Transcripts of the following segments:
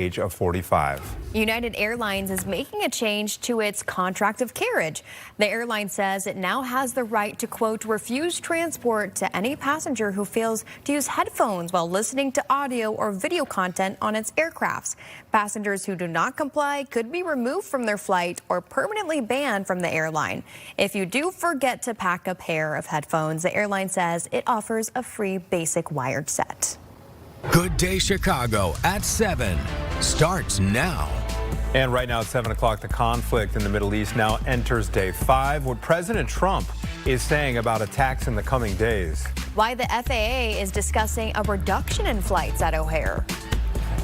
age of 45. United Airlines is making a change to its contract of carriage. The airline says it now has the right to, quote, refuse transport to any passenger who fails to use headphones while listening to audio or video content on its aircrafts. Passengers who do not comply could be removed from their flight or permanently banned from the airline. If you do forget to pack a pair of headphones, the airline says it offers a free basic wired set. Good Day Chicago at 7 starts now. And right now at 7 o'clock, the conflict in the Middle East now enters day 5. What President Trump is saying about attacks in the coming days. Why the FAA is discussing a reduction in flights at O'Hare.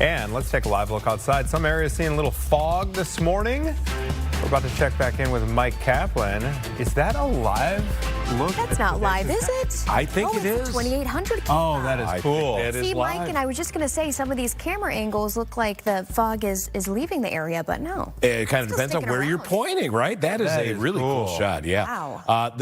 And let's take a live look outside. Some areas seeing a little fog this morning. We're about to check back in with Mike Kaplan. Is that a live look? That's not live, is it? I think it is. 2800. Oh, that is cool. See, Mike, and I was just going to say some of these camera angles look like the fog is leaving the area, but no. It kind of depends on where you're pointing, right? That is a really cool shot, yeah. Wow.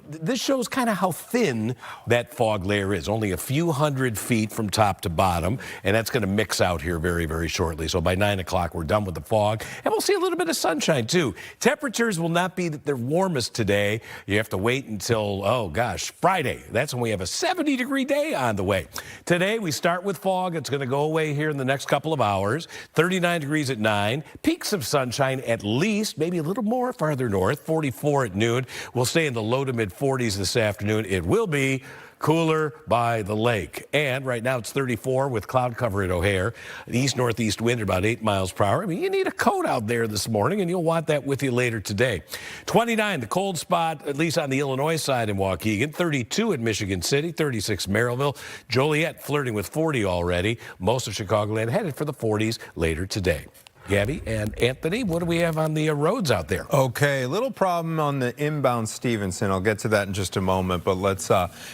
This shows kind of how thin that fog layer is. Only a few hundred feet from top to bottom, and that's going to mix out here very, very shortly. So by 9 o'clock, we're done with the fog, and we'll see a little bit of sunshine, too. Temperatures will not be their warmest today. You have to wait until, oh gosh, Friday. That's when we have a 70-degree day on the way. Today, we start with fog. It's going to go away here in the next couple of hours. 39 degrees at 9. Peaks of sunshine at least, maybe a little more farther north. 44 at noon. We'll stay in the low to mid 40s this afternoon. It will be cooler by the lake. And right now it's 34 with cloud cover at O'Hare. The east-northeast wind about 8 miles per hour. I mean, you need a coat out there this morning, and you'll want that with you later today. 29, the cold spot, at least on the Illinois side in Waukegan. 32 at Michigan City, 36 Merrillville. Joliet flirting with 40 already. Most of Chicagoland headed for the 40s later today. Gabby and Anthony, what do we have on the roads out there? Okay, little problem on the inbound Stevenson. I'll get to that in just a moment, but let's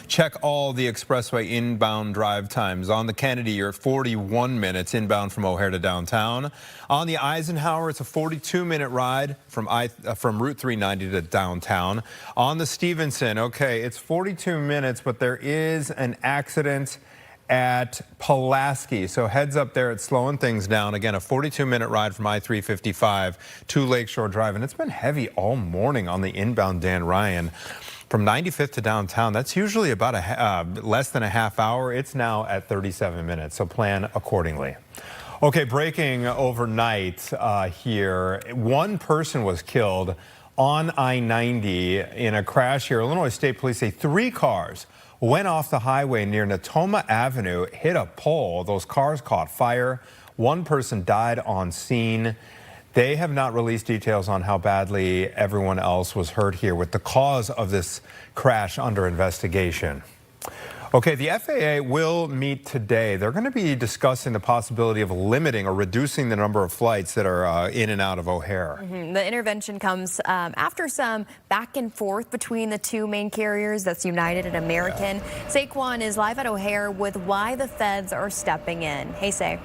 check all the expressway inbound drive times. On the Kennedy, you're at 41 minutes inbound from O'Hare to downtown. On the Eisenhower, it's a 42-minute ride from Route 390 to downtown. On the Stevenson, okay, it's 42 minutes, but there is an accident at Pulaski. So heads up there, it's slowing things down. Again, a 42-minute ride from I-355 to Lakeshore Drive. And it's been heavy all morning on the inbound Dan Ryan. From 95th to downtown, that's usually about less than a half hour. It's now at 37 minutes, so plan accordingly. Okay, breaking overnight here. One person was killed on I-90 in a crash here. Illinois State Police say 3 cars went off the highway near Natoma Avenue, hit a pole. Those cars caught fire. One person died on scene. They have not released details on how badly everyone else was hurt here, with the cause of this crash under investigation. Okay, the FAA will meet today. They're going to be discussing the possibility of limiting or reducing the number of flights that are in and out of O'Hare. The intervention comes after some back and forth between the two main carriers, that's United and American. Saquon is live at O'Hare with why the feds are stepping in. Hey, Say.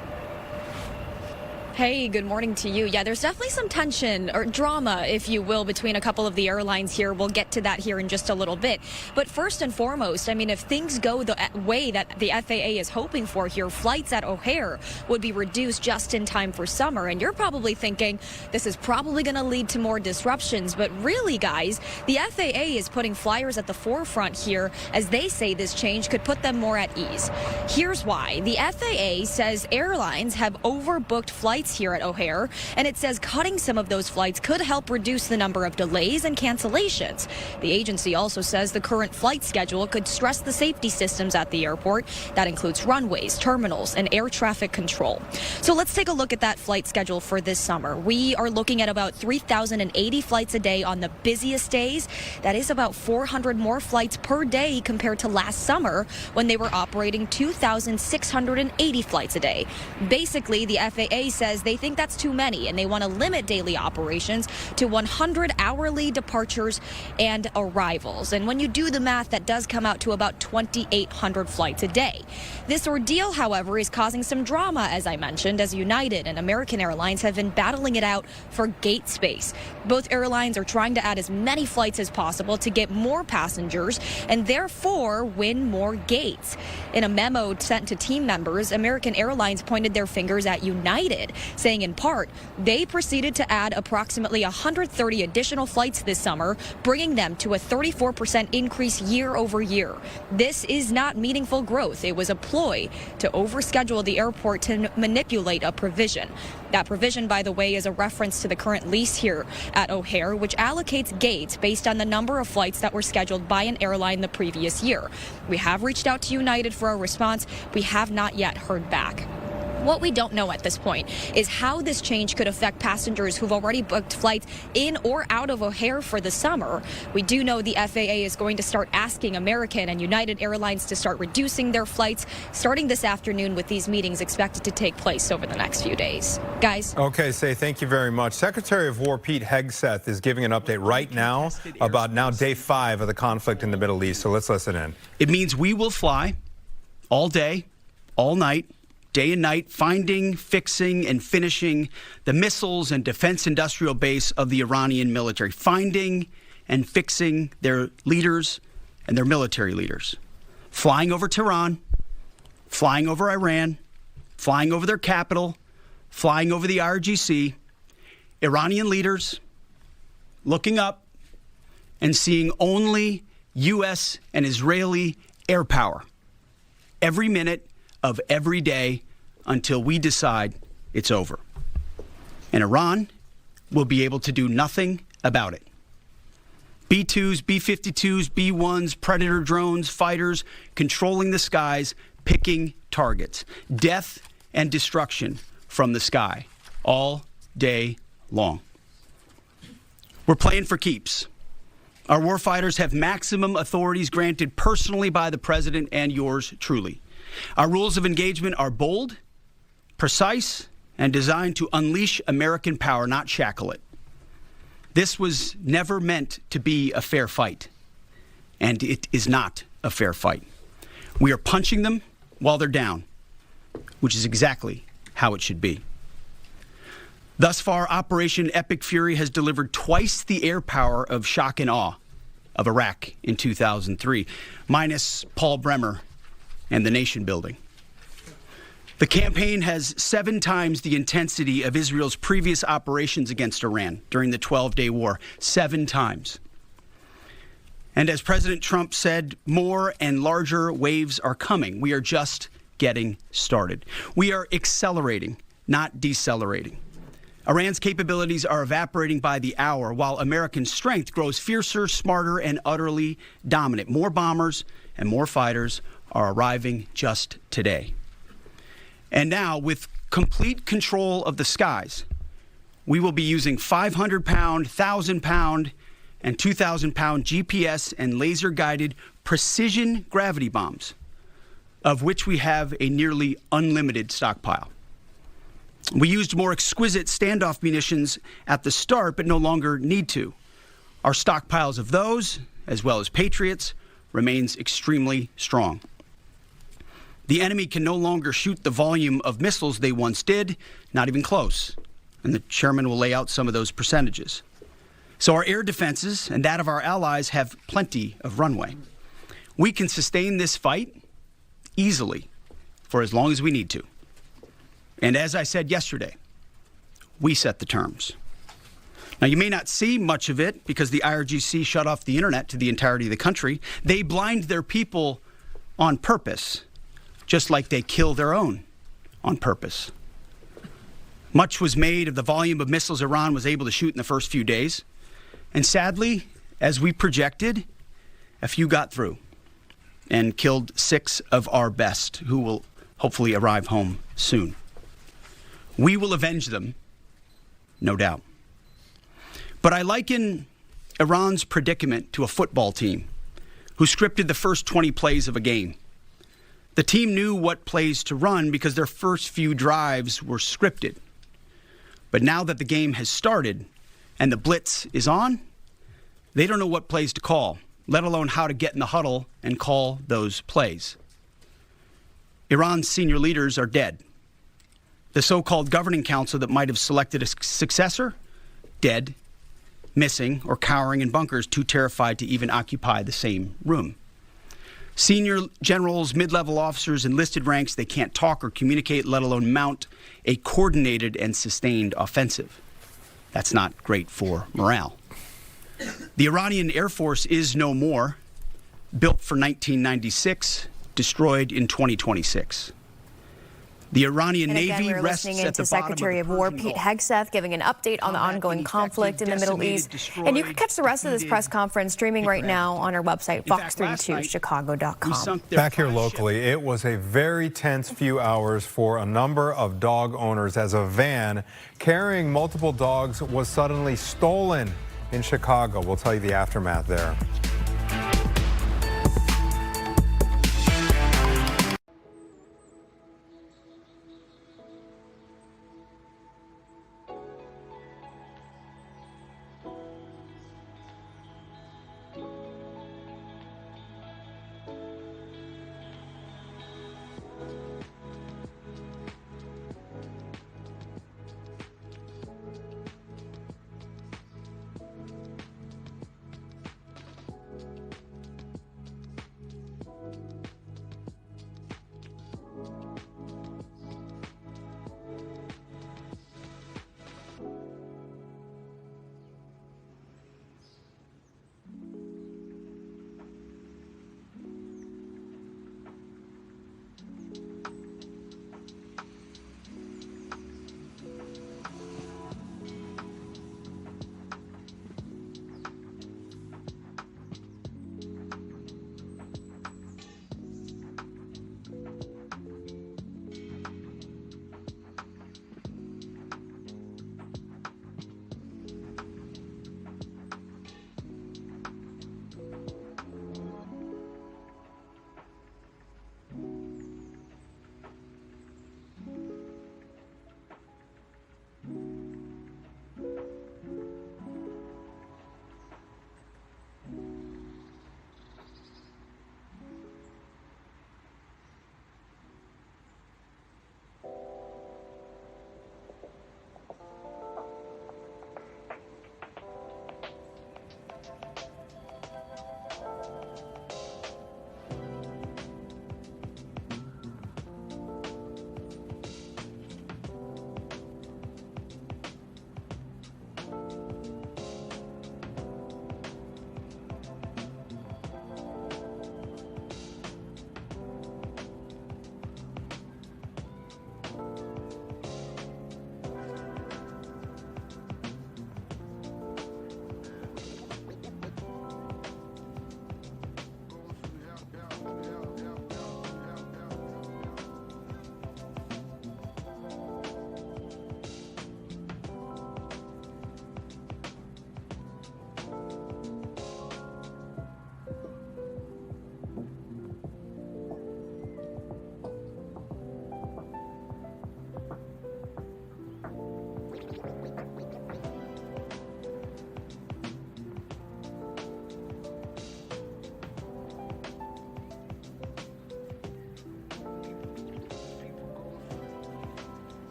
Hey, good morning to you. Yeah, there's definitely some tension or drama, if you will, between a couple of the airlines here. We'll get to that here in just a little bit. But first and foremost, I mean, if things go the way that the FAA is hoping for here, flights at O'Hare would be reduced just in time for summer. And you're probably thinking this is probably going to lead to more disruptions. But really, guys, the FAA is putting flyers at the forefront here as they say this change could put them more at ease. Here's why. The FAA says airlines have overbooked flights here at O'Hare, and it says cutting some of those flights could help reduce the number of delays and cancellations. The agency also says the current flight schedule could stress the safety systems at the airport. That includes runways, terminals, and air traffic control. So let's take a look at that flight schedule for this summer. We are looking at about 3,080 flights a day on the busiest days. That is about 400 more flights per day compared to last summer when they were operating 2,680 flights a day. Basically, the FAA says they think that's too many, and they want to limit daily operations to 100 hourly departures and arrivals. And when you do the math, that does come out to about 2,800 flights a day. This ordeal, however, is causing some drama, as I mentioned, as United and American Airlines have been battling it out for gate space. Both airlines are trying to add as many flights as possible to get more passengers and therefore win more gates. In a memo sent to team members, American Airlines pointed their fingers at United, saying in part they proceeded to add approximately 130 additional flights this summer, bringing them to a 34% increase year over year. This is not meaningful growth. It was a ploy to overschedule the airport to manipulate a provision. That provision, by the way, is a reference to the current lease here at O'Hare, which allocates gates based on the number of flights that were scheduled by an airline the previous year. We have reached out to United for a response. We have not yet heard back. What we don't know at this point is how this change could affect passengers who've already booked flights in or out of O'Hare for the summer. We do know the FAA is going to start asking American and United Airlines to start reducing their flights starting this afternoon, with these meetings expected to take place over the next few days. Guys. Okay, thank you very much. Secretary of War Pete Hegseth is giving an update right now about day 5 of the conflict in the Middle East. So let's listen in. It means we will fly all day, all night, day and night, finding, fixing, and finishing the missiles and defense industrial base of the Iranian military, finding and fixing their leaders and their military leaders, flying over Tehran, flying over Iran, flying over their capital, flying over the IRGC, Iranian leaders looking up and seeing only U.S. and Israeli air power every minute of every day until we decide it's over. And Iran will be able to do nothing about it. B-2s, B-52s, B-1s, Predator drones, fighters, controlling the skies, picking targets. Death and destruction from the sky all day long. We're playing for keeps. Our warfighters have maximum authorities granted personally by the president and yours truly. Our rules of engagement are bold, precise, and designed to unleash American power, not shackle it. This was never meant to be a fair fight, and it is not a fair fight. We are punching them while they're down, which is exactly how it should be. Thus far, Operation Epic Fury has delivered twice the air power of shock and awe of Iraq in 2003, minus Paul Bremer and the nation building. The campaign has 7 times the intensity of Israel's previous operations against Iran during the 12-day war. 7 times. And as President Trump said, more and larger waves are coming. We are just getting started. We are accelerating, not decelerating. Iran's capabilities are evaporating by the hour, while American strength grows fiercer, smarter, and utterly dominant. More bombers and more fighters are arriving just today. And now, with complete control of the skies, we will be using 500-pound, 1,000-pound, and 2,000-pound GPS and laser-guided precision gravity bombs, of which we have a nearly unlimited stockpile. We used more exquisite standoff munitions at the start, but no longer need to. Our stockpiles of those, as well as Patriots, remains extremely strong. The enemy can no longer shoot the volume of missiles they once did, not even close. And the chairman will lay out some of those percentages. So our air defenses and that of our allies have plenty of runway. We can sustain this fight easily for as long as we need to. And as I said yesterday, we set the terms. Now, you may not see much of it because the IRGC shut off the internet to the entirety of the country. They blind their people on purpose, just like they kill their own on purpose. Much was made of the volume of missiles Iran was able to shoot in the first few days. And sadly, as we projected, a few got through and killed 6 of our best, who will hopefully arrive home soon. We will avenge them, no doubt. But I liken Iran's predicament to a football team who scripted the first 20 plays of a game. The team knew what plays to run because their first few drives were scripted. But now that the game has started and the blitz is on, they don't know what plays to call, let alone how to get in the huddle and call those plays. Iran's senior leaders are dead. The so-called governing council that might have selected a successor, dead, missing, or cowering in bunkers, too terrified to even occupy the same room. Senior generals, mid-level officers, enlisted ranks, they can't talk or communicate, let alone mount a coordinated and sustained offensive. That's not great for morale. The Iranian Air Force is no more, built for 1996, destroyed in 2026. The Iranian And again, Navy we're rests listening at the into bottom Secretary of of the War Persian Pete Gulf. Hegseth giving an update on the ongoing conflict in the Middle East. And you can catch the rest of this press conference streaming right now on our website, fox32chicago.com. Back here locally, it was a very tense few hours for a number of dog owners as a van carrying multiple dogs was suddenly stolen in Chicago. We'll tell you the aftermath there.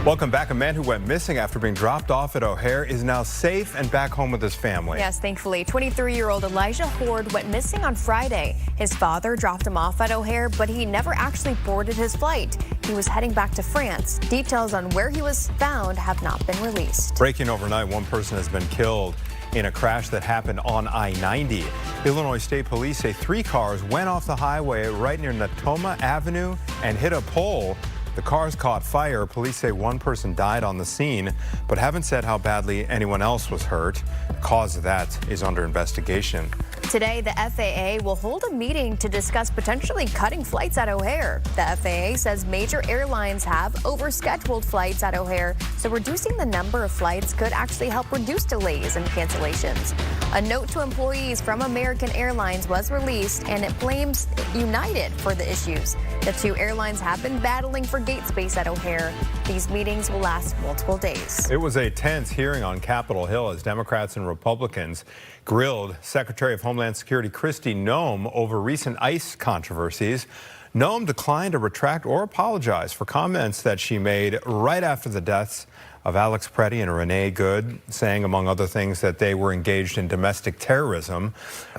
Welcome back. A man who went missing after being dropped off at O'Hare is now safe and back home with his family. Yes, thankfully. 23-year-old Elijah Horde went missing on Friday. His father dropped him off at O'Hare, but he never actually boarded his flight. He was heading back to France. Details on where he was found have not been released. Breaking overnight, one person has been killed in a crash that happened on I-90. Illinois State Police say 3 cars went off the highway right near Natoma Avenue and hit a pole. The cars caught fire. Police say one person died on the scene, but haven't said how badly anyone else was hurt. The cause of that is under investigation. Today, the FAA will hold a meeting to discuss potentially cutting flights at O'Hare. The FAA says major airlines have overscheduled flights at O'Hare, so reducing the number of flights could actually help reduce delays and cancellations. A note to employees from American Airlines was released, and it blames United for the issues. The 2 airlines have been battling for gate space at O'Hare. These meetings will last multiple days. It was a tense hearing on Capitol Hill as Democrats and Republicans grilled Secretary of Homeland Security Kristi Noem over recent ICE controversies. Noem declined to retract or apologize for comments that she made right after the deaths of Alex Preddy and Renee Good, saying, among other things, that they were engaged in domestic terrorism.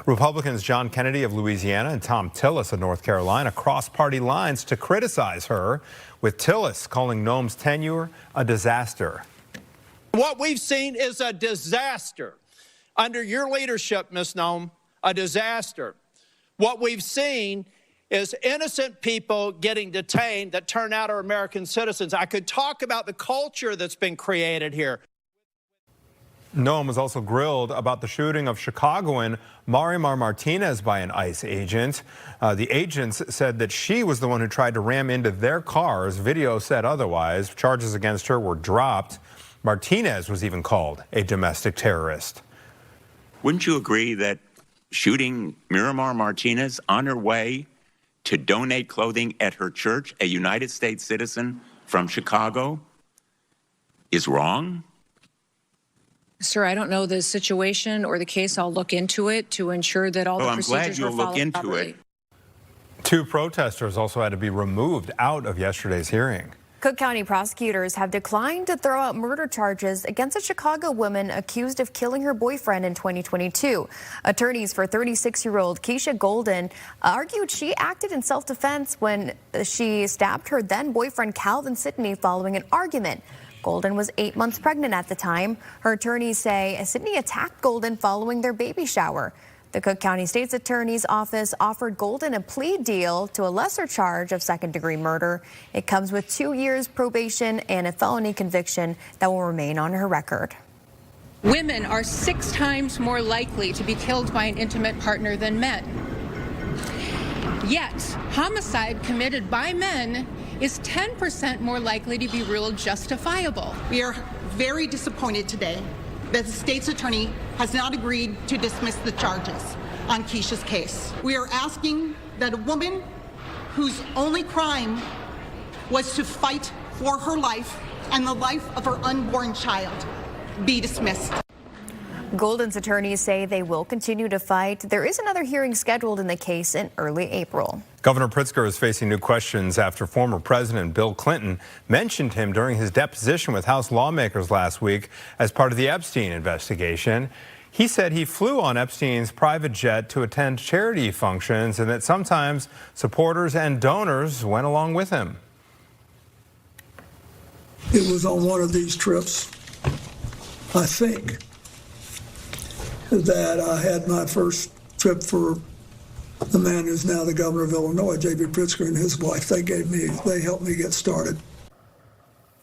Republicans John Kennedy of Louisiana and Tom Tillis of North Carolina crossed party lines to criticize her, with Tillis calling Noem's tenure a disaster. What we've seen is a disaster. Under your leadership, Ms. Noem, a disaster. What we've seen is innocent people getting detained that turn out are American citizens. I could talk about the culture that's been created here. Noem was also grilled about the shooting of Chicagoan Marimar Martinez by an ICE agent. The agents said that she was the one who tried to ram into their cars. Video said otherwise. Charges against her were dropped. Martinez was even called a domestic terrorist. Wouldn't you agree that shooting Miramar Martinez on her way to donate clothing at her church, a United States citizen from Chicago, is wrong? Sir, I don't know the situation or the case. I'll look into it to ensure that all the procedures were followed properly. Two protesters also had to be removed out of yesterday's hearing. Cook County prosecutors have declined to throw out murder charges against a Chicago woman accused of killing her boyfriend in 2022. Attorneys for 36-year-old Keisha Golden argued she acted in self-defense when she stabbed her then-boyfriend Calvin Sidney following an argument. Golden was 8 months pregnant at the time. Her attorneys say Sidney attacked Golden following their baby shower. The Cook County State's Attorney's Office offered Golden a plea deal to a lesser charge of second-degree murder. It comes with 2 years probation and a felony conviction that will remain on her record. Women are 6 times more likely to be killed by an intimate partner than men. Yet, homicide committed by men is 10% more likely to be ruled justifiable. We are very disappointed today that the state's attorney has not agreed to dismiss the charges on Keisha's case. We are asking that a woman whose only crime was to fight for her life and the life of her unborn child be dismissed. Golden's attorneys say they will continue to fight. There is another hearing scheduled in the case in early April. Governor Pritzker is facing new questions after former President Bill Clinton mentioned him during his deposition with House lawmakers last week as part of the Epstein investigation. He said he flew on Epstein's private jet to attend charity functions and that sometimes supporters and donors went along with him. It was on one of these trips, I think, that I had my first trip for the man who's now the governor of Illinois, J.B. Pritzker, and his wife. They helped me get started.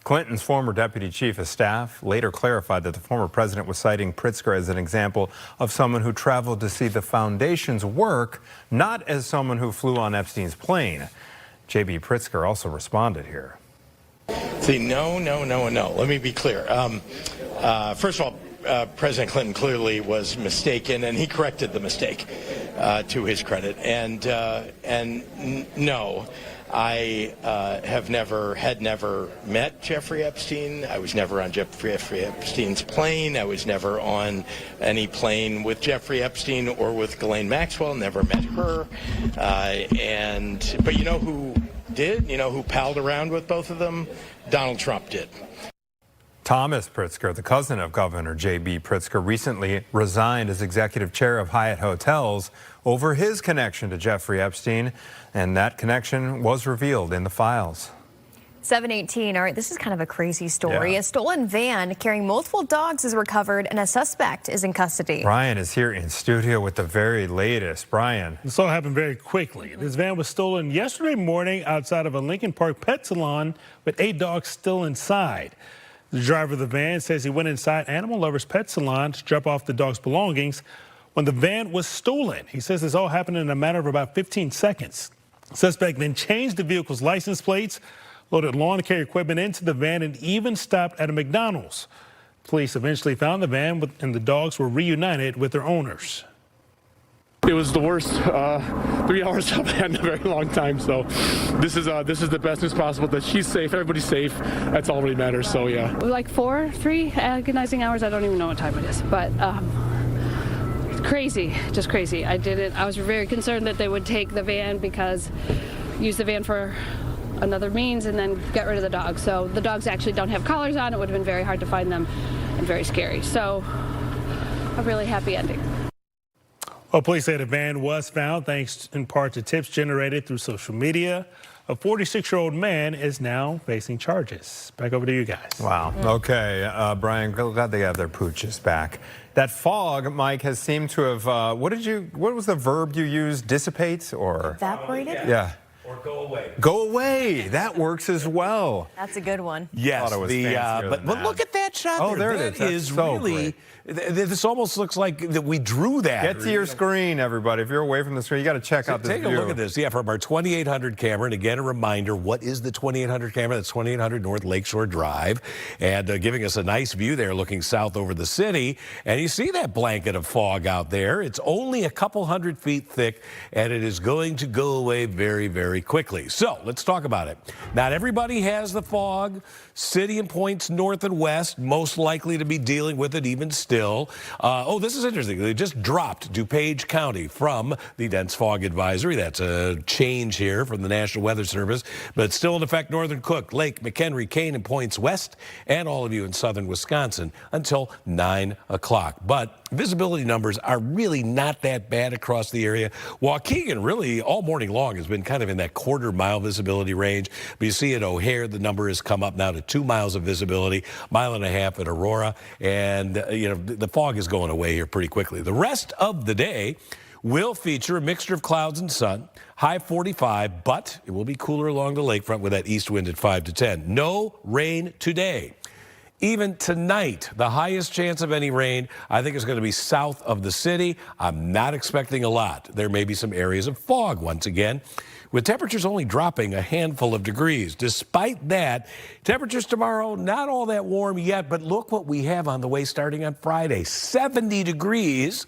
Clinton's former deputy chief of staff later clarified that the former president was citing Pritzker as an example of someone who traveled to see the foundation's work, not as someone who flew on Epstein's plane. J.B. Pritzker also responded here. See, no. Let me be clear. First of all, President Clinton clearly was mistaken, and he corrected the mistake, to his credit. And no, I had never met Jeffrey Epstein. I was never on Jeffrey Epstein's plane. I was never on any plane with Jeffrey Epstein or with Ghislaine Maxwell. Never met her. But you know who did? You know who palled around with both of them? Donald Trump did. Thomas Pritzker, the cousin of Governor J.B. Pritzker, recently resigned as executive chair of Hyatt Hotels over his connection to Jeffrey Epstein, and that connection was revealed in the files. 7:18. All right, this is kind of a crazy story. Yeah. A stolen van carrying multiple dogs is recovered, and a suspect is in custody. Brian is here in studio with the very latest. Brian. This all happened very quickly. This van was stolen yesterday morning outside of a Lincoln Park pet salon with 8 dogs still inside. The driver of the van says he went inside Animal Lovers Pet Salon to drop off the dog's belongings when the van was stolen. He says this all happened in a matter of about 15 seconds. The suspect then changed the vehicle's license plates, loaded lawn care equipment into the van, and even stopped at a McDonald's. Police eventually found the van and the dogs were reunited with their owners. It was the worst 3 hours I've had in a very long time. So this is the best news possible, that she's safe, everybody's safe. That's all that really matters. So yeah. Like 3 agonizing hours. I don't even know what time it is, but crazy, just crazy. I was very concerned that they would take the van use the van for another means and then get rid of the dogs. So the dogs actually don't have collars on. It would have been very hard to find them and very scary. So a really happy ending. Well, police say the van was found thanks in part to tips generated through social media. A 46-year-old man is now facing charges. Back over to you guys. Wow. Okay, Brian, glad they have their pooches back. That fog, Mike, has seemed to have, what was the verb you used? Dissipate or? Evaporated? Yeah. Or go away. Go away. That works as well. That's a good one. Yes, Thought it was fancier than but that. look at that shot. Oh, there it is. That That's is so really. great. This almost looks like that we drew that. Get to your screen, everybody. If you're away from the screen, you got to check out this Take view. a look at this. Yeah, from our 2800 camera. And again, a reminder, what is the 2800 camera? That's 2800 North Lakeshore Drive. And giving us a nice view there looking south over the city. And you see that blanket of fog out there. It's only a couple hundred feet thick, and it is going to go away very, very quickly. So let's talk about it. Not everybody has the fog. City and points north and west, most likely to be dealing with it even still. Oh, this is interesting. They just dropped DuPage County from the dense fog advisory. That's a change here from the National Weather Service, but it's still in effect northern Cook, Lake, McHenry, Kane, and points west, and all of you in southern Wisconsin until 9 o'clock. But visibility numbers are really not that bad across the area. Waukegan really all morning long has been kind of in that quarter-mile visibility range. But you see at O'Hare, the number has come up now to 2 miles of visibility, 1.5 miles at Aurora, and the fog is going away here pretty quickly. The rest of the day will feature a mixture of clouds and sun, high 45, but it will be cooler along the lakefront with that east wind at 5 to 10. No rain today. Even tonight, the highest chance of any rain, I think, is going to be south of the city. I'm not expecting a lot. There may be some areas of fog once again, with temperatures only dropping a handful of degrees. Despite that, temperatures tomorrow, not all that warm yet, but look what we have on the way starting on Friday, 70 degrees.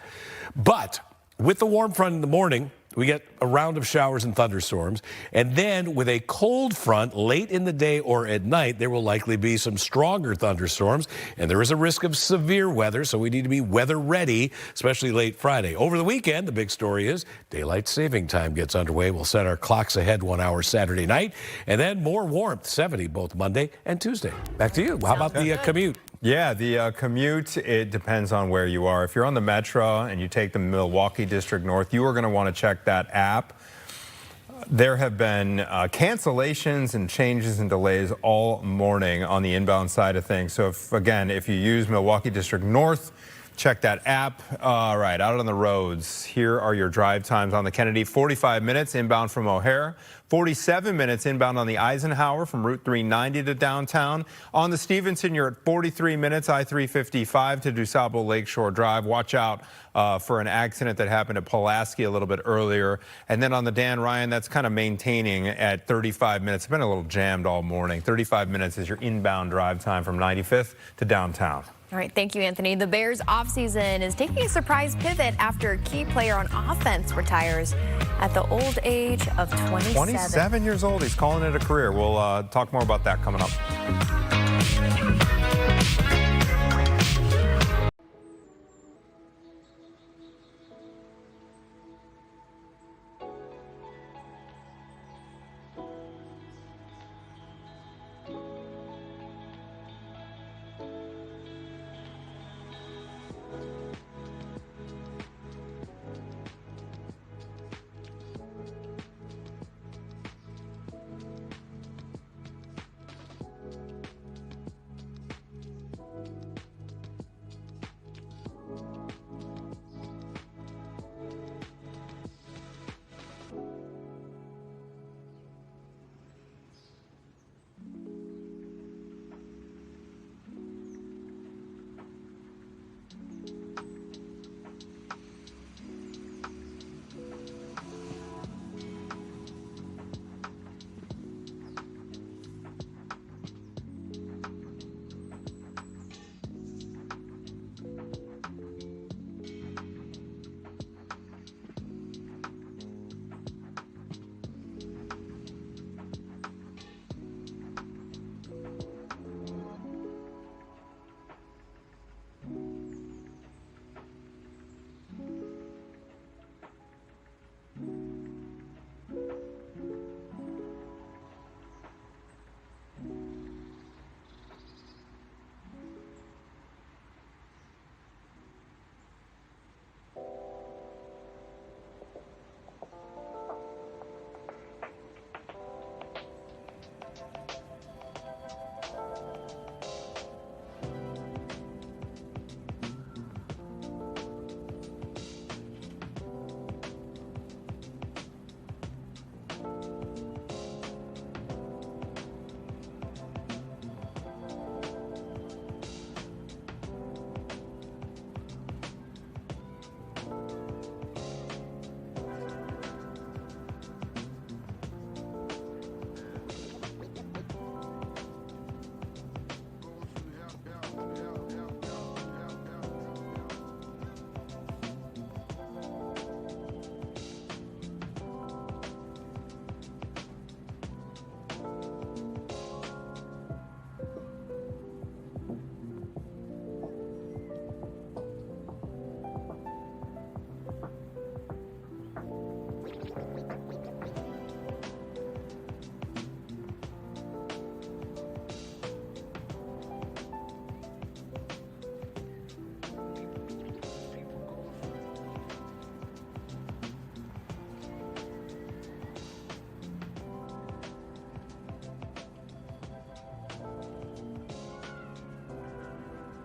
But with the warm front in the morning, we get a round of showers and thunderstorms. And then with a cold front late in the day or at night, there will likely be some stronger thunderstorms. And there is a risk of severe weather, so we need to be weather ready, especially late Friday. Over the weekend, the big story is daylight saving time gets underway. We'll set our clocks ahead 1 hour Saturday night. And then more warmth, 70 both Monday and Tuesday. Back to you. How about the commute? Yeah, the commute, it depends on where you are. If you're on the Metro and you take the Milwaukee District North, you are going to want to check that app. There have been cancellations and changes and delays all morning on the inbound side of things. So, if you use Milwaukee District North, check that app. All right, out on the roads, here are your drive times on the Kennedy. 45 minutes inbound from O'Hare. 47 minutes inbound on the Eisenhower from Route 390 to downtown. On the Stevenson, you're at 43 minutes, I-355 to DuSable Lakeshore Drive. Watch out for an accident that happened at Pulaski a little bit earlier. And then on the Dan Ryan, that's kind of maintaining at 35 minutes. It's been a little jammed all morning. 35 minutes is your inbound drive time from 95th to downtown. All right, thank you, Anthony. The Bears' offseason is taking a surprise pivot after a key player on offense retires at the old age of 27. 27 years old. He's calling it a career. We'll talk more about that coming up.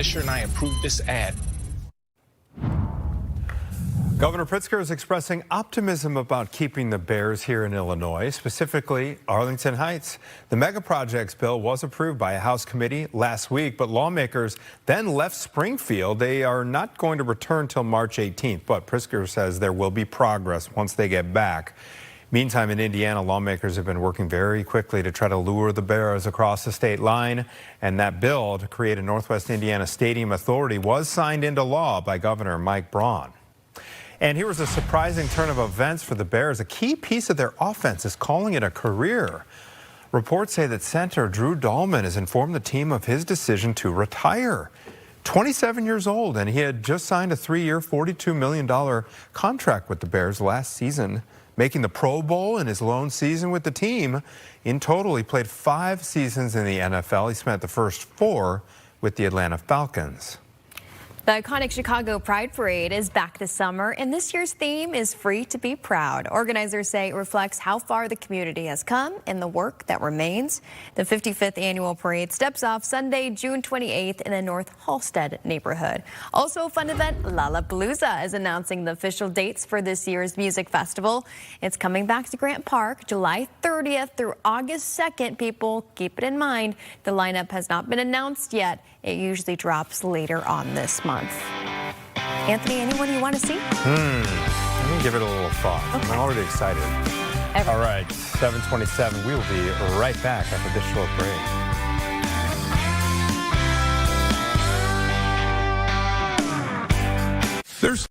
Fisher and I approved this ad. Governor Pritzker is expressing optimism about keeping the Bears here in Illinois, specifically Arlington Heights. The mega projects bill was approved by a House committee last week, but lawmakers then left Springfield. They are not going to return till March 18th, but Pritzker says there will be progress once they get back. Meantime, in Indiana, lawmakers have been working very quickly to try to lure the Bears across the state line, and that bill to create a Northwest Indiana Stadium Authority was signed into law by Governor Mike Braun. And here was a surprising turn of events for the Bears. A key piece of their offense is calling it a career. Reports say that center Drew Dahlman has informed the team of his decision to retire. 27 years old, and he had just signed a 3-year, $42 million contract with the Bears last season, making the Pro Bowl in his lone season with the team. In total, he played 5 seasons in the NFL. He spent the first 4 with the Atlanta Falcons. The iconic Chicago Pride Parade is back this summer, and this year's theme is Free to be Proud. Organizers say it reflects how far the community has come and the work that remains. The 55th annual parade steps off Sunday, June 28th in the North Halstead neighborhood. Also a fun event, Lollapalooza is announcing the official dates for this year's music festival. It's coming back to Grant Park July 30th through August 2nd. People, keep it in mind, the lineup has not been announced yet. It usually drops later on this month. Anthony, anyone you want to see? Let me give it a little thought. Okay. I'm already excited. All right, 7:27. We will be right back after this short break. There's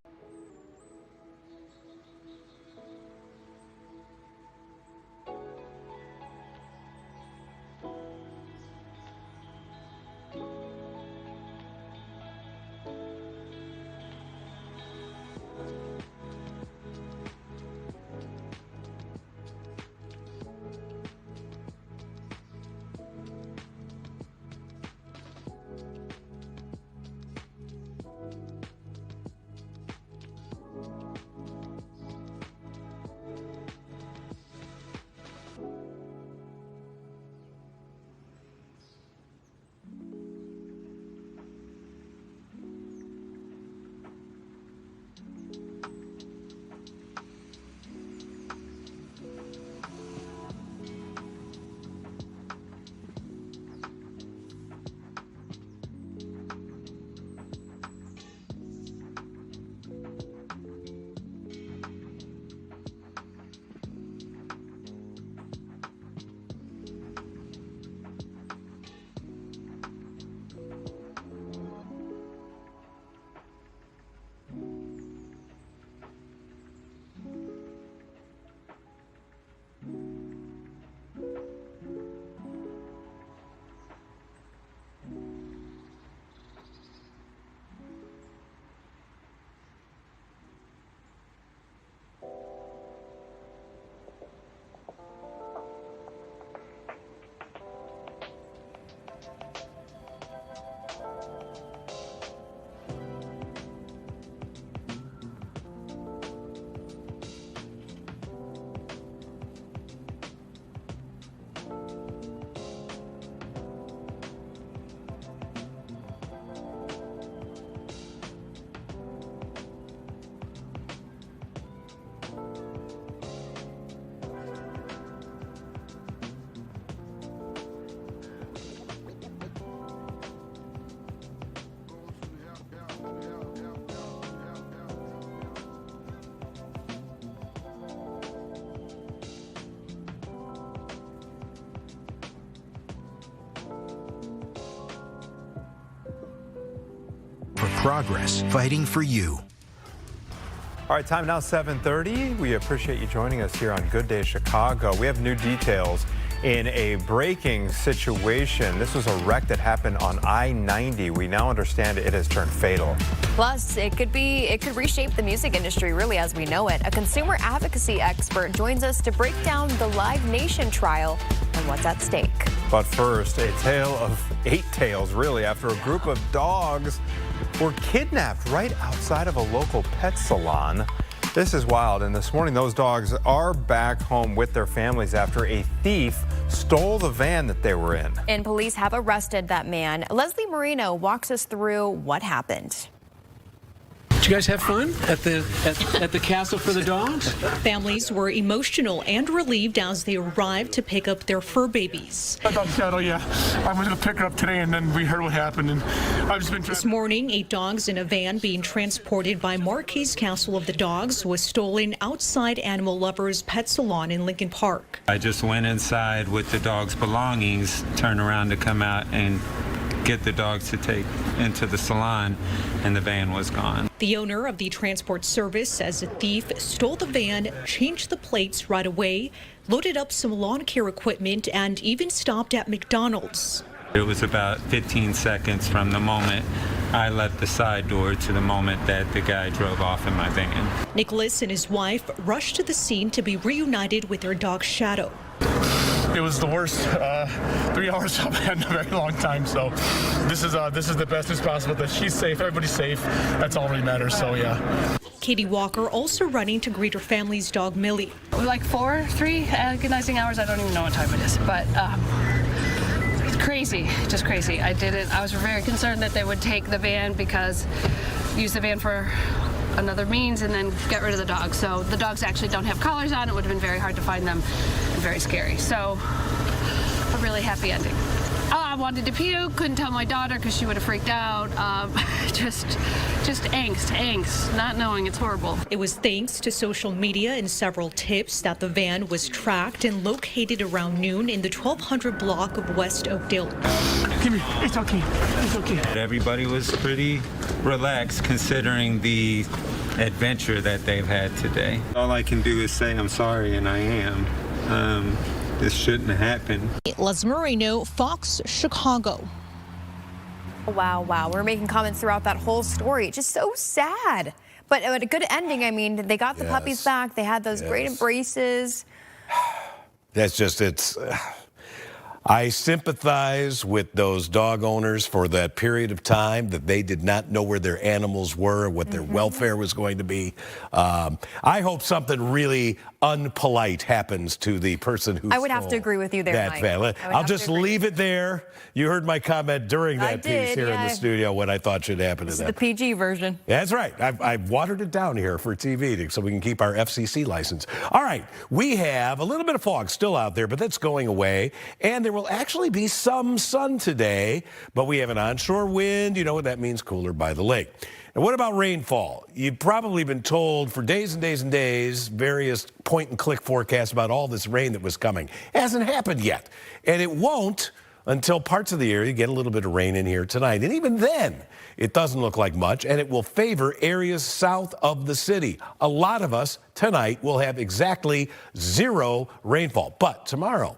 Progress, fighting for you. All right, time now 7:30. We appreciate you joining us here on Good Day Chicago. We have new details in a breaking situation. This was a wreck that happened on I-90. We now understand it has turned fatal. Plus, it could reshape the music industry really as we know it. A consumer advocacy expert joins us to break down the Live Nation trial and what's at stake. But first, a tale of 8 tales, really, after a group of dogs were kidnapped right outside of a local pet salon. This is wild, and this morning those dogs are back home with their families after a thief stole the van that they were in. And police have arrested that man. Leslie Marino walks us through what happened. Did you guys have fun at the castle for the dogs? Families were emotional and relieved as they arrived to pick up their fur babies. I thought Shadow, yeah. I was going to pick her up today, and then we heard what happened, and I've just been This morning, 8 dogs in a van being transported by Marquis Castle of the Dogs was stolen outside Animal Lovers Pet Salon in Lincoln Park. I just went inside with the dog's belongings, turned around to come out and get the dogs to take into the salon, and the van was gone. The owner of the transport service says a thief stole the van, changed the plates right away, loaded up some lawn care equipment, and even stopped at McDonald's. It was about 15 seconds from the moment I left the side door to the moment that the guy drove off in my van. Nicholas and his wife rushed to the scene to be reunited with their dog Shadow. It was the worst 3 hours I've had in a very long time. So this is the best news possible. That she's safe, everybody's safe. That's all that really matters. So yeah. Katie Walker also running to greet her family's dog Millie. Like 3 agonizing hours. I don't even know what time it is, but it's crazy, just crazy. I was very concerned that they would take the van use the van for another means and then get rid of the dogs. So the dogs actually don't have collars on. It would have been very hard to find them and very scary. So a really happy ending. I wanted to puke, couldn't tell my daughter because she would have freaked out. Just angst, not knowing. It's horrible. It was thanks to social media and several tips that the van was tracked and located around noon in the 1200 block of West Oakdale. It's okay. It's okay. Everybody was pretty relaxed considering the adventure that they've had today. All I can do is say I'm sorry, and I am. This shouldn't have happened. Les Marino, Fox, Chicago. Wow. We're making comments throughout that whole story. Just so sad. But a good ending. I mean, they got the puppies back. They had those great embraces. That's just, I sympathize with those dog owners for that period of time that they did not know where their animals were, what their welfare was going to be. I hope something really unpolite happens to the person who I would have to agree with you there, Mike. I'll just leave it there. You heard my comment during that piece here in the studio what I thought should happen to them. The PG version. That's right. I've watered it down here for TV so we can keep our FCC license. All right. We have a little bit of fog still out there, but that's going away. And there will actually be some sun today, but we have an onshore wind. You know what that means, cooler by the lake. And what about rainfall? You've probably been told for days and days and days, various point-and-click forecasts about all this rain that was coming. It hasn't happened yet. And it won't until parts of the area get a little bit of rain in here tonight. And even then, it doesn't look like much, and it will favor areas south of the city. A lot of us tonight will have exactly 0 rainfall. But tomorrow,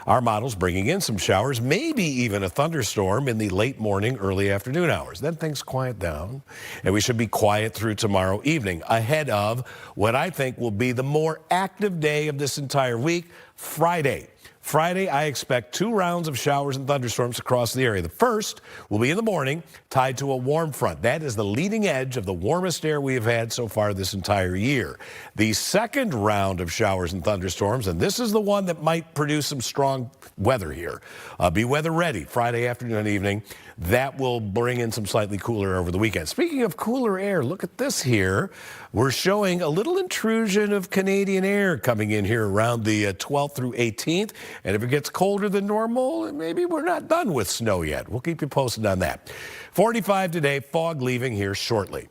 our model's bringing in some showers, maybe even a thunderstorm in the late morning, early afternoon hours. Then things quiet down, and we should be quiet through tomorrow evening, ahead of what I think will be the more active day of this entire week, Friday. Friday, I expect 2 rounds of showers and thunderstorms across the area. The first will be in the morning, tied to a warm front. That is the leading edge of the warmest air we have had so far this entire year. The second round of showers and thunderstorms, and this is the one that might produce some strong weather here. Be weather ready Friday afternoon and evening. That will bring in some slightly cooler over the weekend. Speaking of cooler air, look at this here. We're showing a little intrusion of Canadian air coming in here around the 12th through 18th. And if it gets colder than normal, maybe we're not done with snow yet. We'll keep you posted on that. 45 today, fog leaving here shortly.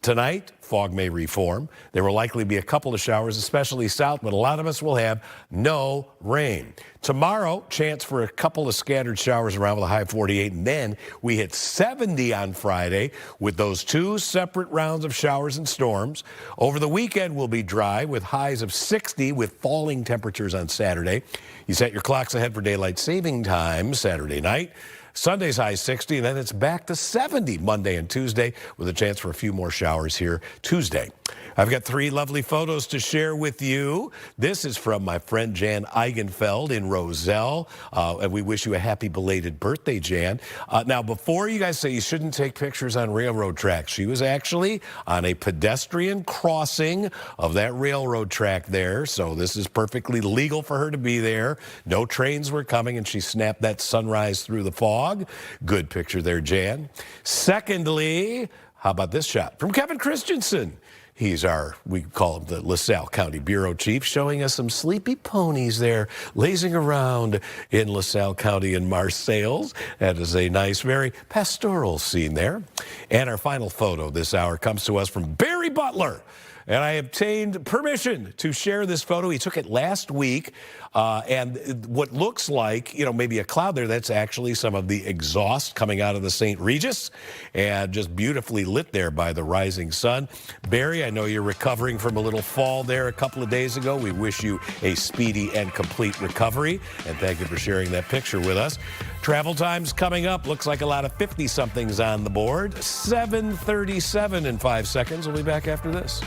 Tonight, fog may reform. There will likely be a couple of showers, especially south, but a lot of us will have no rain. Tomorrow, chance for a couple of scattered showers around with a high of 48, and then we hit 70 on Friday with those 2 separate rounds of showers and storms. Over the weekend, we'll be dry with highs of 60 with falling temperatures on Saturday. You set your clocks ahead for daylight saving time Saturday night. Sunday's high 60, and then it's back to 70 Monday and Tuesday with a chance for a few more showers here Tuesday. I've got 3 lovely photos to share with you. This is from my friend Jan Eigenfeld in Roselle, and we wish you a happy belated birthday, Jan. Now, before you guys say you shouldn't take pictures on railroad tracks, she was actually on a pedestrian crossing of that railroad track there, so this is perfectly legal for her to be there. No trains were coming, and she snapped that sunrise through the fog. Good picture there, Jan. Secondly, how about this shot from Kevin Christensen? He's we call him the LaSalle County Bureau Chief, showing us some sleepy ponies there lazing around in LaSalle County in Marseilles. That is a nice, very pastoral scene there. And our final photo this hour comes to us from Barry Butler. And I obtained permission to share this photo. He took it last week, and what looks like, maybe a cloud there, that's actually some of the exhaust coming out of the St. Regis, and just beautifully lit there by the rising sun. Barry, I know you're recovering from a little fall there a couple of days ago. We wish you a speedy and complete recovery, and thank you for sharing that picture with us. Travel times coming up. Looks like a lot of 50-somethings on the board. 7:37 in 5 seconds. We'll be back after this.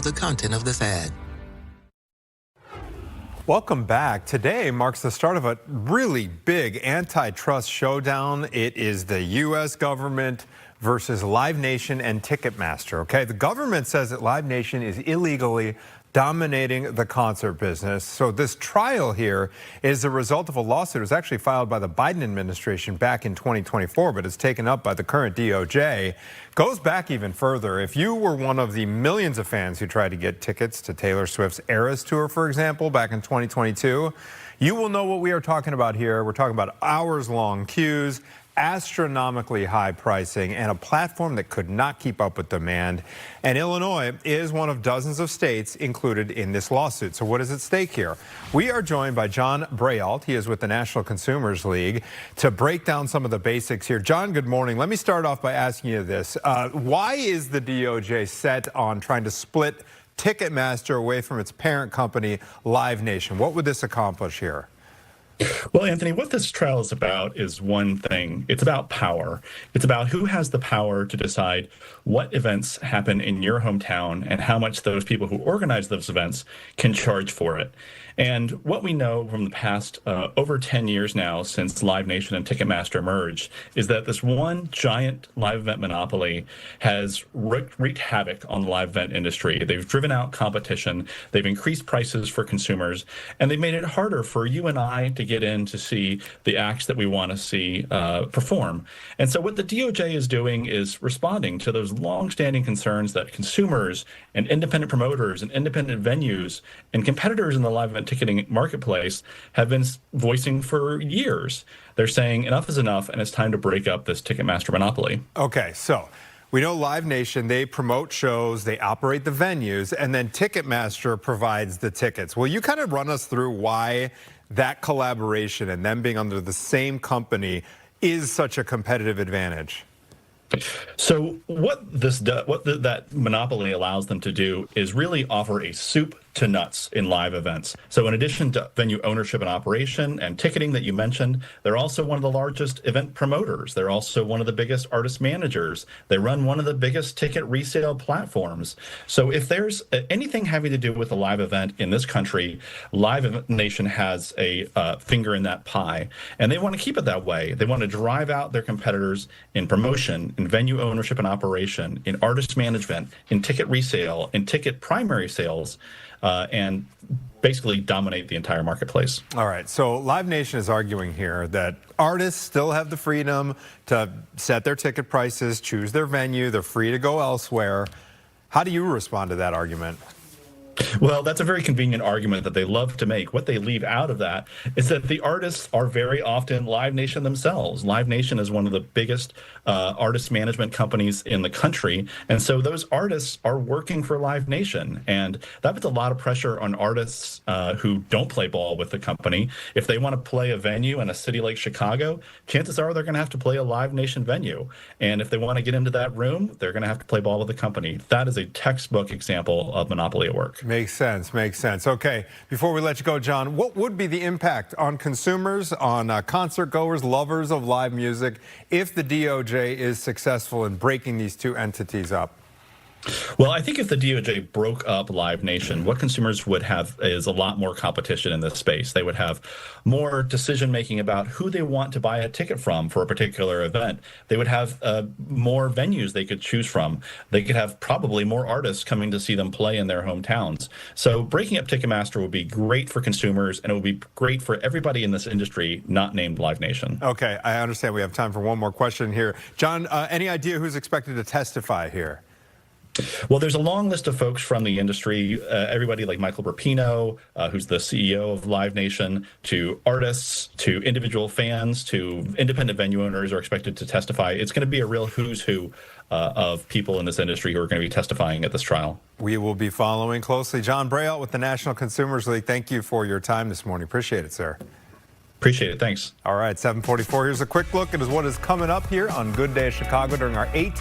The content of this ad. Welcome back. Today marks the start of a really big antitrust showdown. It is the U.S. government versus Live Nation and Ticketmaster. Okay, the government says that Live Nation is illegally dominating the concert business. So this trial here is a result of a lawsuit. It was actually filed by the Biden administration back in 2024, but it's taken up by the current DOJ. Goes back even further. If you were one of the millions of fans who tried to get tickets to Taylor Swift's Eras Tour, for example, back in 2022, You will know what we are talking about here. We're talking about hours-long queues, astronomically high pricing, and a platform that could not keep up with demand. And Illinois is one of dozens of states included in this lawsuit. So what is at stake here? We are joined by John Brault. He is with the National Consumers League to break down some of the basics here. John, good morning. Let me start off by asking you this. Why is the DOJ set on trying to split Ticketmaster away from its parent company, Live Nation? What would this accomplish here? Well, Anthony, what this trial is about is one thing. It's about power. It's about who has the power to decide what events happen in your hometown and how much those people who organize those events can charge for it. And what we know from the past over 10 years now since Live Nation and Ticketmaster merged is that this one giant live event monopoly has wreaked havoc on the live event industry. They've driven out competition, they've increased prices for consumers, and they've made it harder for you and I to get in to see the acts that we want to see perform. And so what the DOJ is doing is responding to those long-standing concerns that consumers and independent promoters and independent venues and competitors in the live event ticketing marketplace have been voicing for years. They're saying enough is enough, and it's time to break up this Ticketmaster monopoly. Okay, so we know Live Nation, they promote shows, they operate the venues, and then Ticketmaster provides the tickets. Will you kind of run us through why that collaboration and them being under the same company is such a competitive advantage? So what that monopoly allows them to do is really offer a soup to nuts in live events. So in addition to venue ownership and operation and ticketing that you mentioned, they're also one of the largest event promoters. They're also one of the biggest artist managers. They run one of the biggest ticket resale platforms. So if there's anything having to do with a live event in this country, Live Nation has a finger in that pie, and they want to keep it that way. They want to drive out their competitors in promotion, in venue ownership and operation, in artist management, in ticket resale, in ticket primary sales, and basically dominate the entire marketplace. All right, so Live Nation is arguing here that artists still have the freedom to set their ticket prices, choose their venue, they're free to go elsewhere. How do you respond to that argument? Well, that's a very convenient argument that they love to make. What they leave out of that is that the artists are very often Live Nation themselves. Live Nation is one of the biggest artist management companies in the country. And so those artists are working for Live Nation. And that puts a lot of pressure on artists who don't play ball with the company. If they want to play a venue in a city like Chicago, chances are they're going to have to play a Live Nation venue. And if they want to get into that room, they're going to have to play ball with the company. That is a textbook example of monopoly at work. Makes sense, makes sense. Okay, before we let you go, John, what would be the impact on consumers, on concert goers, lovers of live music, if the DOJ is successful in breaking these two entities up? Well, I think if the DOJ broke up Live Nation, what consumers would have is a lot more competition in this space. They would have more decision-making about who they want to buy a ticket from for a particular event. They would have more venues they could choose from. They could have probably more artists coming to see them play in their hometowns. So breaking up Ticketmaster would be great for consumers, and it would be great for everybody in this industry not named Live Nation. Okay, I understand we have time for one more question here. John, any idea who's expected to testify here? Well, there's a long list of folks from the industry, everybody like Michael Rapino, who's the CEO of Live Nation, to artists, to individual fans, to independent venue owners are expected to testify. It's going to be a real who's who of people in this industry who are going to be testifying at this trial. We will be following closely. John Brault with the National Consumers League, thank you for your time this morning. Appreciate it, sir. Appreciate it. Thanks. All right, 7:44. Here's a quick look at what is coming up here on Good Day Chicago during our 8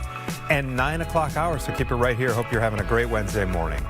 and 9 o'clock hours. So keep it right here. Hope you're having a great Wednesday morning.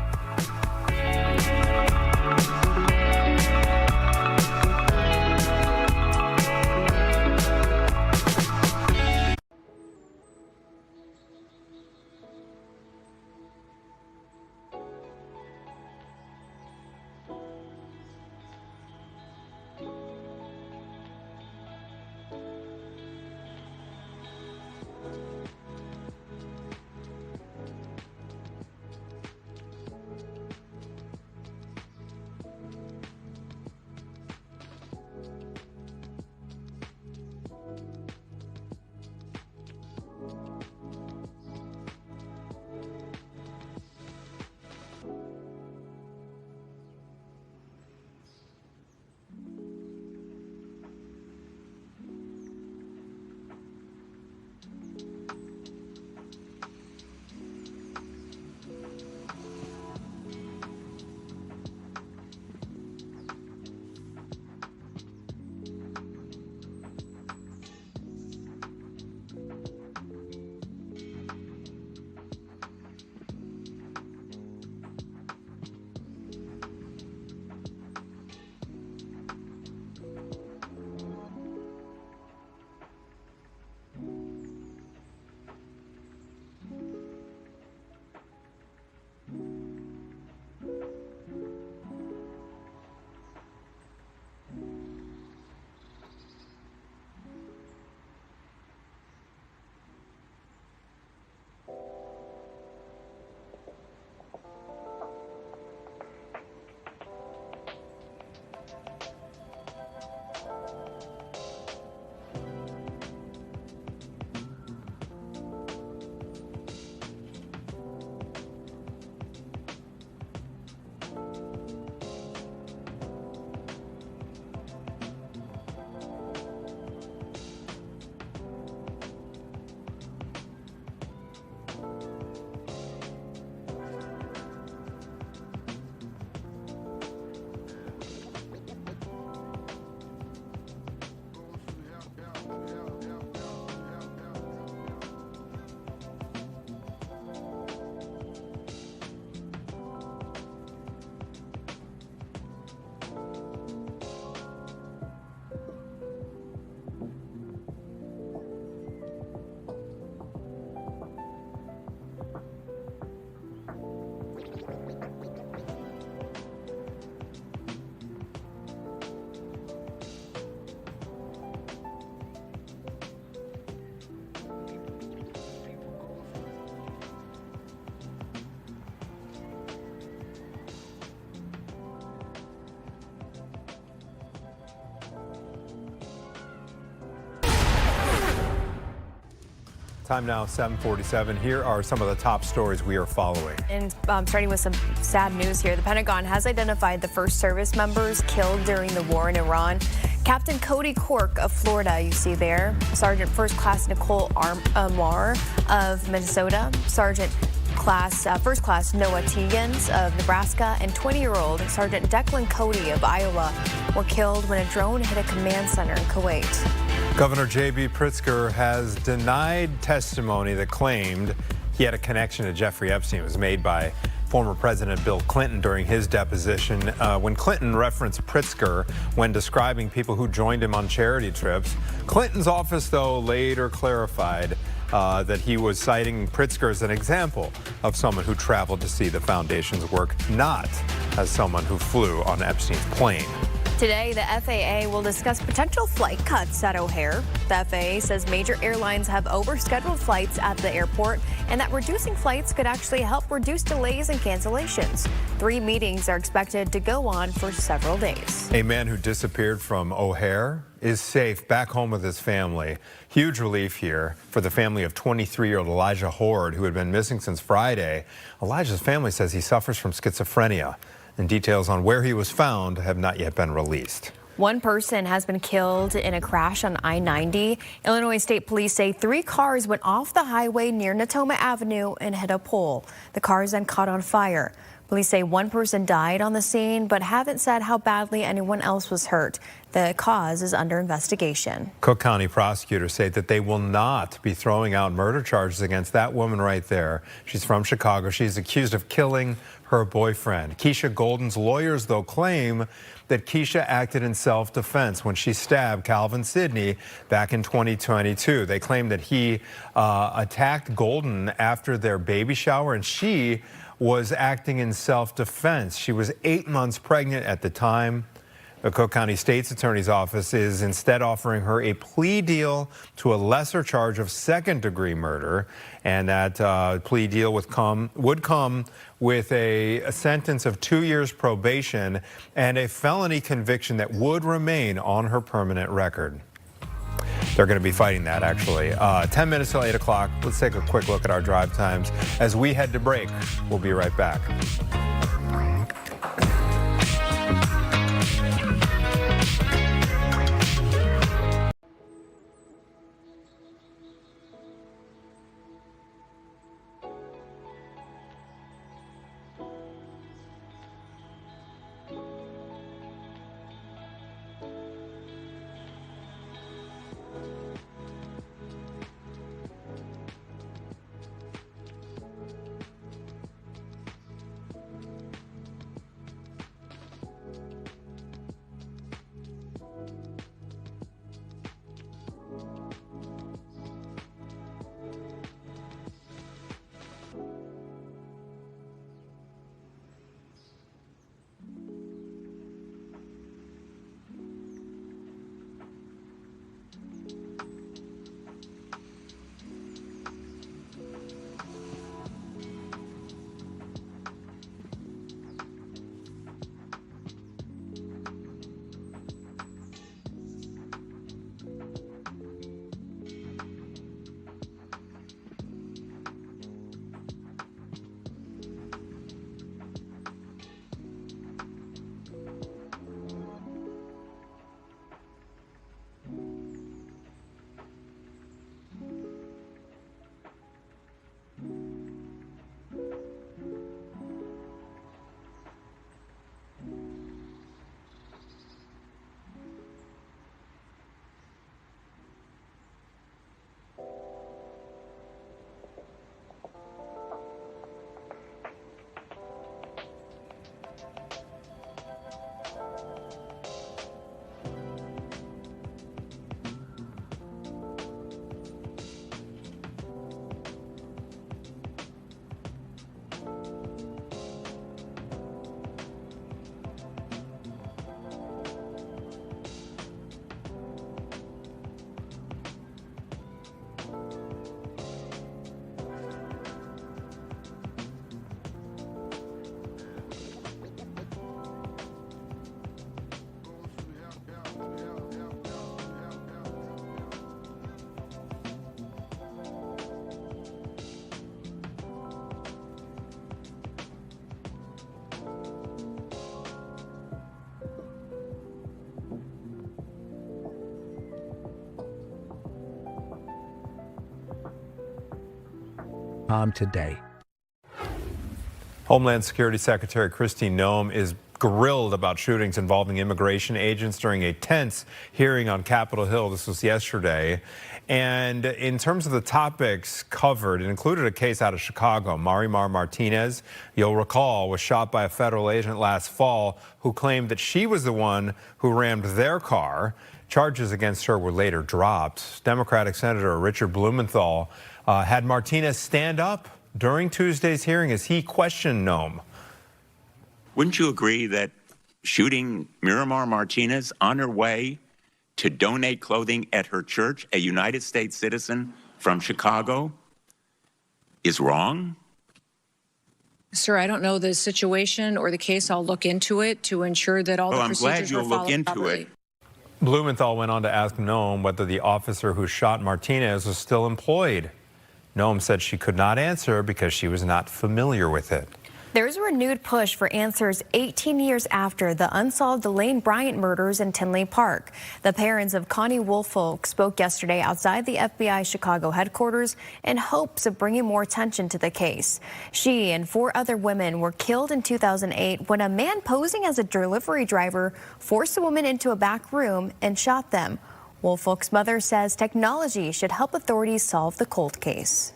Time now 7:47. Here are some of the top stories we are following. And starting with some sad news here, the Pentagon has identified the first service members killed during the war in Iran. Captain Cody Cork of Florida, you see there. Sergeant First Class Nicole Amar of Minnesota. Sergeant First Class Noah Tegans of Nebraska, and 20-year-old Sergeant Declan Cody of Iowa were killed when a drone hit a command center in Kuwait. Governor J.B. Pritzker has denied testimony that claimed he had a connection to Jeffrey Epstein. It was made by former President Bill Clinton during his deposition. When Clinton referenced Pritzker when describing people who joined him on charity trips, Clinton's office, though, later clarified that he was citing Pritzker as an example of someone who traveled to see the foundation's work, not as someone who flew on Epstein's plane. Today, the FAA will discuss potential flight cuts at O'Hare. The FAA says major airlines have overscheduled flights at the airport and that reducing flights could actually help reduce delays and cancellations. 3 meetings are expected to go on for several days. A man who disappeared from O'Hare is safe back home with his family. Huge relief here for the family of 23-year-old Elijah Horde, who had been missing since Friday. Elijah's family says he suffers from schizophrenia, and details on where he was found have not yet been released. One person has been killed in a crash on I-90. Illinois State Police say 3 cars went off the highway near Natoma Avenue and hit a pole. The cars then caught on fire. Police say 1 person died on the scene, but haven't said how badly anyone else was hurt. The cause is under investigation. Cook County prosecutors say that they will not be throwing out murder charges against that woman right there. She's from Chicago. She's accused of killing her boyfriend. Keisha Golden's lawyers, though, claim that Keisha acted in self-defense when she stabbed Calvin Sidney back in 2022. They claim that he attacked Golden after their baby shower, and she was acting in self-defense. She was 8 months pregnant at the time. The Cook County State's Attorney's Office is instead offering her a plea deal to a lesser charge of second-degree murder, and that plea deal would come with a sentence of 2 years probation and a felony conviction that would remain on her permanent record. They're going to be fighting that, actually. 10 minutes till 8 o'clock. Let's take a quick look at our drive times as we head to break. We'll be right back. today. Homeland Security Secretary Kristi Noem is grilled about shootings involving immigration agents during a tense hearing on Capitol Hill. This was yesterday. And in terms of the topics covered, it included a case out of Chicago. Marimar Martinez, you'll recall, was shot by a federal agent last fall who claimed that she was the one who rammed their car. Charges against her were later dropped. Democratic Senator Richard Blumenthal had Martinez stand up during Tuesday's hearing as he questioned Noem. Wouldn't you agree that shooting Miramar Martinez on her way to donate clothing at her church, a United States citizen from Chicago, is wrong? Sir, I don't know the situation or the case. I'll look into it to ensure that all the procedures are followed properly. Blumenthal went on to ask Noem whether the officer who shot Martinez was still employed. Noem said she could not answer because she was not familiar with it. There's a renewed push for answers 18 years after the unsolved Elaine Bryant murders in Tinley Park. The parents of Connie Woolfolk spoke yesterday outside the FBI Chicago headquarters in hopes of bringing more attention to the case. She and 4 other women were killed in 2008 when a man posing as a delivery driver forced a woman into a back room and shot them. Woolfolk's mother says technology should help authorities solve the cold case.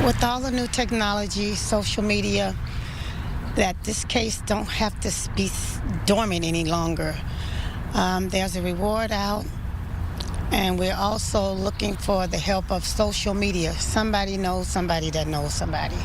With all the new technology, social media, that this case don't have to be dormant any longer. There's a reward out, and we're also looking for the help of social media. Somebody knows somebody that knows somebody.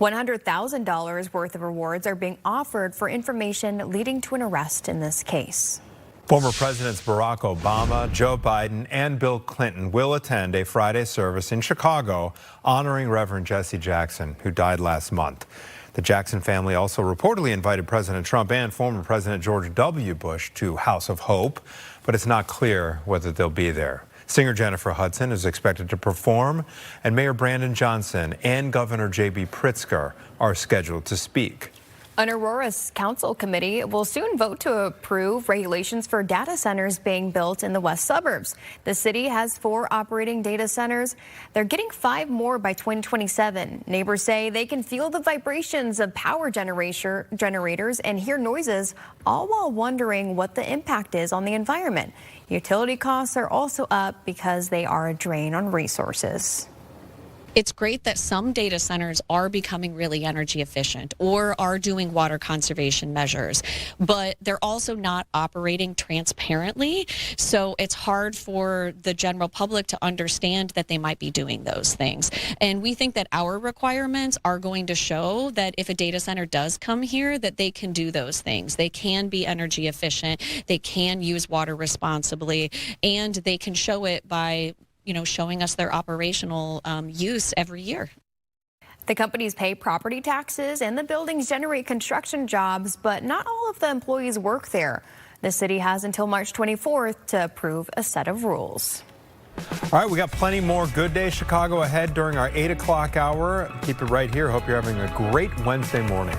$100,000 worth of rewards are being offered for information leading to an arrest in this case. Former Presidents Barack Obama, Joe Biden, and Bill Clinton will attend a Friday service in Chicago honoring Reverend Jesse Jackson, who died last month. The Jackson family also reportedly invited President Trump and former President George W. Bush to House of Hope, but it's not clear whether they'll be there. Singer Jennifer Hudson is expected to perform, and Mayor Brandon Johnson and Governor J.B. Pritzker are scheduled to speak. An Aurora's council committee will soon vote to approve regulations for data centers being built in the west suburbs. The city has 4 operating data centers. They're getting 5 more by 2027. Neighbors say they can feel the vibrations of power generators and hear noises, all while wondering what the impact is on the environment. Utility costs are also up because they are a drain on resources. It's great that some data centers are becoming really energy efficient or are doing water conservation measures, but they're also not operating transparently. So it's hard for the general public to understand that they might be doing those things. And we think that our requirements are going to show that if a data center does come here, that they can do those things. They can be energy efficient, they can use water responsibly, and they can show it by showing us their operational use every year. The companies pay property taxes and the buildings generate construction jobs, but not all of the employees work there. The city has until March 24th to approve a set of rules. All right, we got plenty more Good Day Chicago ahead during our 8 o'clock hour. Keep it right here. Hope you're having a great Wednesday morning.